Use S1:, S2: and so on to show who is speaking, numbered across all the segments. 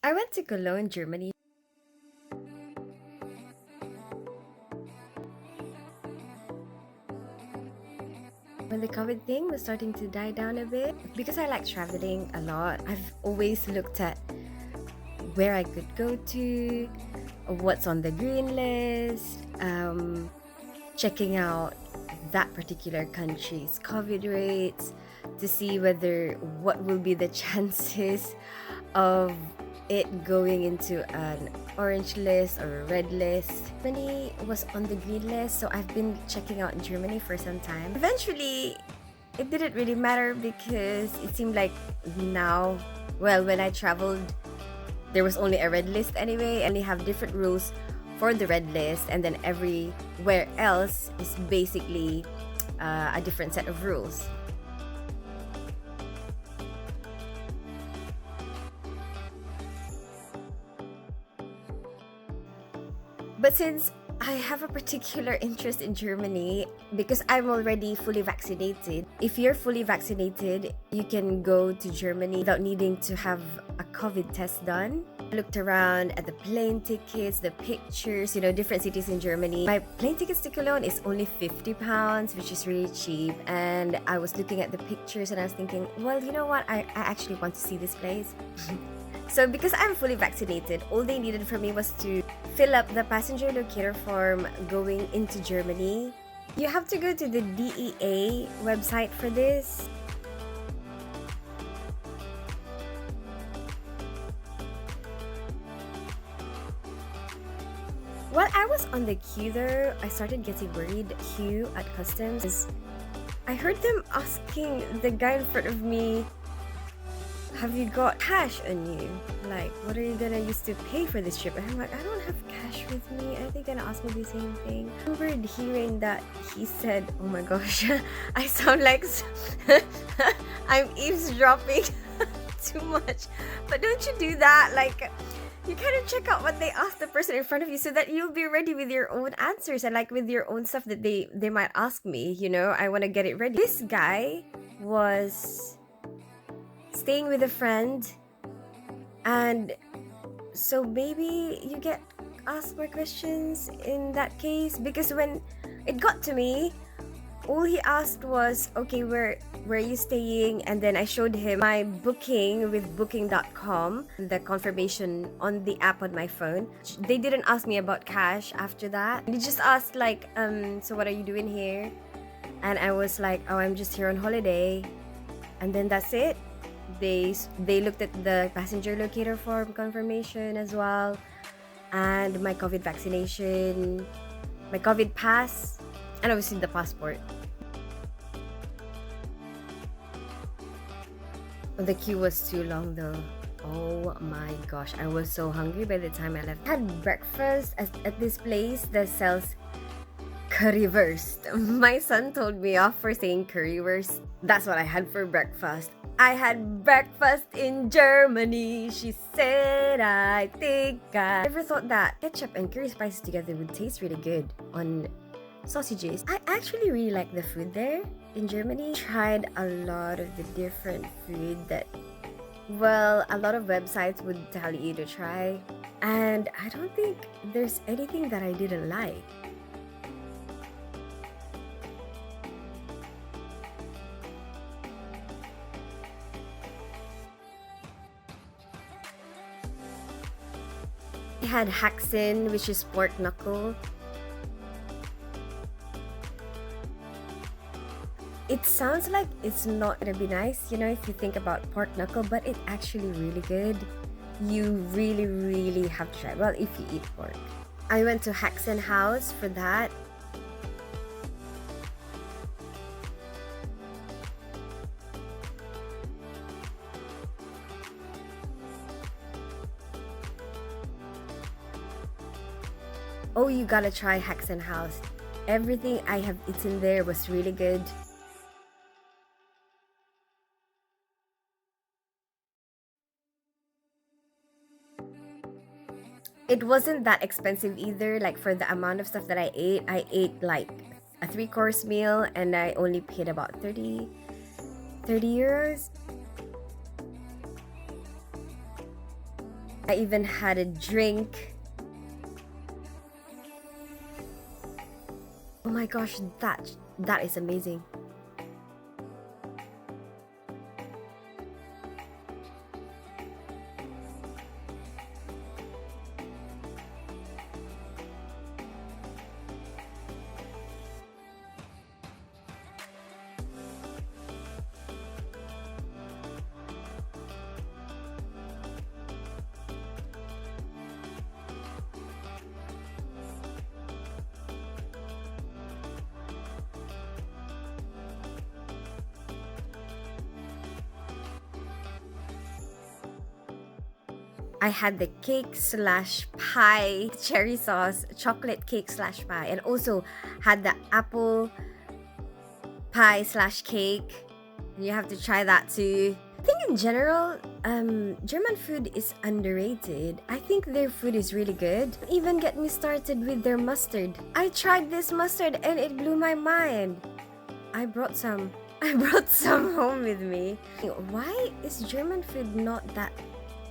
S1: I went to Cologne, Germany. When the COVID thing was starting to die down a bit, because I like traveling a lot, I've always looked at where I could go to, what's on the green list, checking out that particular country's COVID rates to see whether what will be the chances of it going into an orange list or a red list. Germany was on the green list, so I've been checking out Germany for some time. Eventually, it didn't really matter because it seemed like now, well, when I traveled, there was only a red list anyway, and they have different rules for the red list, and then everywhere else is basically a different set of rules. But since I have a particular interest in Germany because I'm already fully vaccinated. If you're fully vaccinated, you can go to Germany without needing to have a COVID test done. I looked around at the plane tickets, the pictures, different cities in Germany. My plane tickets to Cologne is only £50, which is really cheap. And I was looking at the pictures and I was thinking, well, you know what? I actually want to see this place. So because I'm fully vaccinated, all they needed from me was to fill up the passenger locator form going into Germany. You have to go to the DEA website for this. While I was on the queue though, I started getting worried. Queue at customs. I heard them asking the guy in front of me, have you got cash on you? Like, what are you gonna use to pay for this trip? And I'm like, I don't have cash with me. Are they gonna ask me the same thing? I remembered hearing that he said, oh my gosh, I sound like I'm eavesdropping too much. But don't you do that? Like, you kind of check out what they ask the person in front of you so that you'll be ready with your own answers and like with your own stuff that they might ask me. I want to get it ready. This guy was staying with a friend, and so maybe you get asked more questions in that case, because when it got to me, all he asked was, okay, where are you staying? And then I showed him my booking with booking.com, the confirmation on the app on my phone. They didn't ask me about cash after that. They just asked like, so what are you doing here? And I was like, oh, I'm just here on holiday. And then that's it. They looked at the passenger locator form confirmation as well, and my COVID vaccination, my COVID pass, and obviously the passport. The queue was too long though. Oh my gosh, I was so hungry by the time I left. I had breakfast at this place that sells currywurst. My son told me off for saying currywurst. That's what I had for breakfast. I had breakfast in Germany. She said, I think I never thought that ketchup and curry spices together would taste really good on sausages. I actually really like the food there in Germany. Tried a lot of the different food that, well, a lot of websites would tell you to try. And I don't think there's anything that I didn't like. I had Haxen, which is pork knuckle. It sounds like it's not gonna be nice, if you think about pork knuckle, but it's actually really good. You really, really have to try it. Well, if you eat pork. I went to Haxenhaus for that. Oh, you gotta try Haxenhaus. Everything I have eaten there was really good. It wasn't that expensive either. Like, for the amount of stuff that I ate like a 3-course meal, and I only paid about 30 euros. I even had a drink. Oh my gosh, that is amazing. I had the cake slash pie, cherry sauce, chocolate cake slash pie, and also had the apple pie slash cake. You have to try that too. I think in general, German food is underrated. I think their food is really good. Even get me started with their mustard. I tried this mustard and it blew my mind. I brought some home with me. Why is German food not that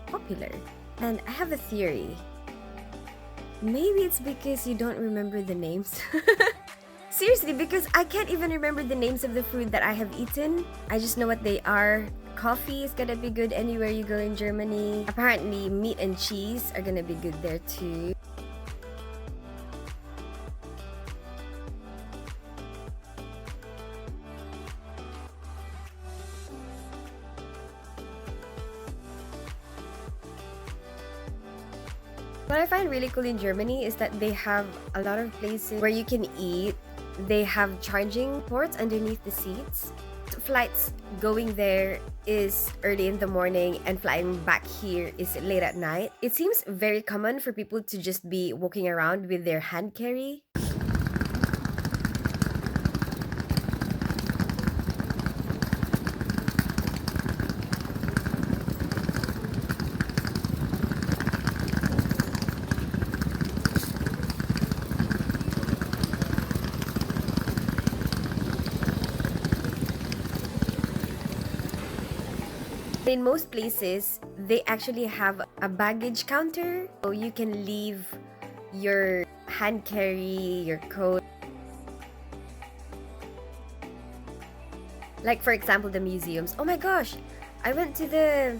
S1: popular? And I have a theory. Maybe it's because you don't remember the names. Seriously, because I can't even remember the names of the food that I have eaten. I just know what they are. Coffee is gonna be good anywhere you go in Germany. Apparently, meat and cheese are gonna be good there too. What I find really cool in Germany is that they have a lot of places where you can eat. They have charging ports underneath the seats. Flights going there is early in the morning and flying back here is late at night. It seems very common for people to just be walking around with their hand carry. In most places, they actually have a baggage counter. So you can leave your hand carry, your coat. Like for example, the museums. Oh my gosh, I went to the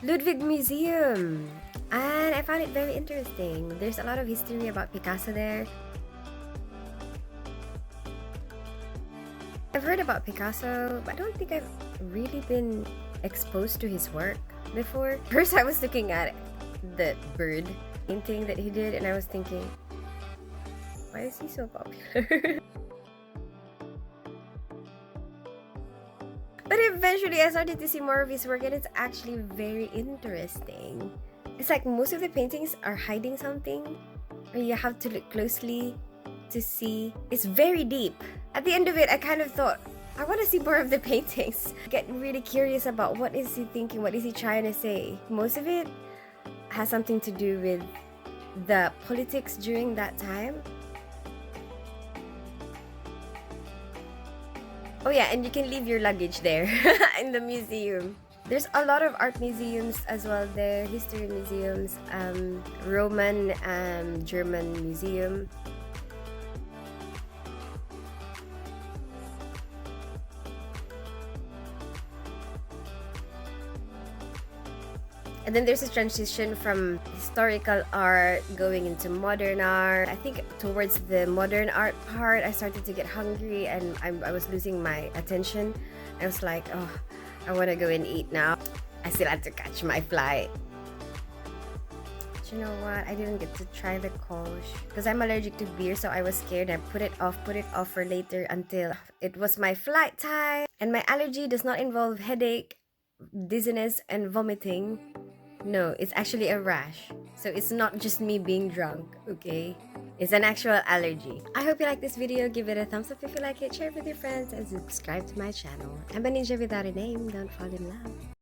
S1: Ludwig Museum and I found it very interesting. There's a lot of history about Picasso there. I've heard about Picasso, but I don't think I've really been exposed to his work before. First, I was looking at the bird painting that he did, and I was thinking, why is he so popular? But eventually, I started to see more of his work, and it's actually very interesting. It's like most of the paintings are hiding something, or you have to look closely to see. It's very deep. At the end of it, I kind of thought, I want to see more of the paintings. Get really curious about what is he thinking, what is he trying to say. Most of it has something to do with the politics during that time. Oh yeah, and you can leave your luggage there in the museum. There's a lot of art museums as well there, history museums, Roman and German museum. And then there's a transition from historical art going into modern art. I think towards the modern art part, I started to get hungry and I was losing my attention. I was like, oh, I want to go and eat now. I still had to catch my flight. But you know what? I didn't get to try the Kolsch because I'm allergic to beer, so I was scared. I put it off for later until it was my flight time. And my allergy does not involve headache, dizziness, and vomiting. No, it's actually a rash. So it's not just me being drunk, okay? It's an actual allergy. I hope you like this video. Give it a thumbs up if you like it, share it with your friends, and subscribe to my channel. I'm a ninja without a name. Don't fall in love.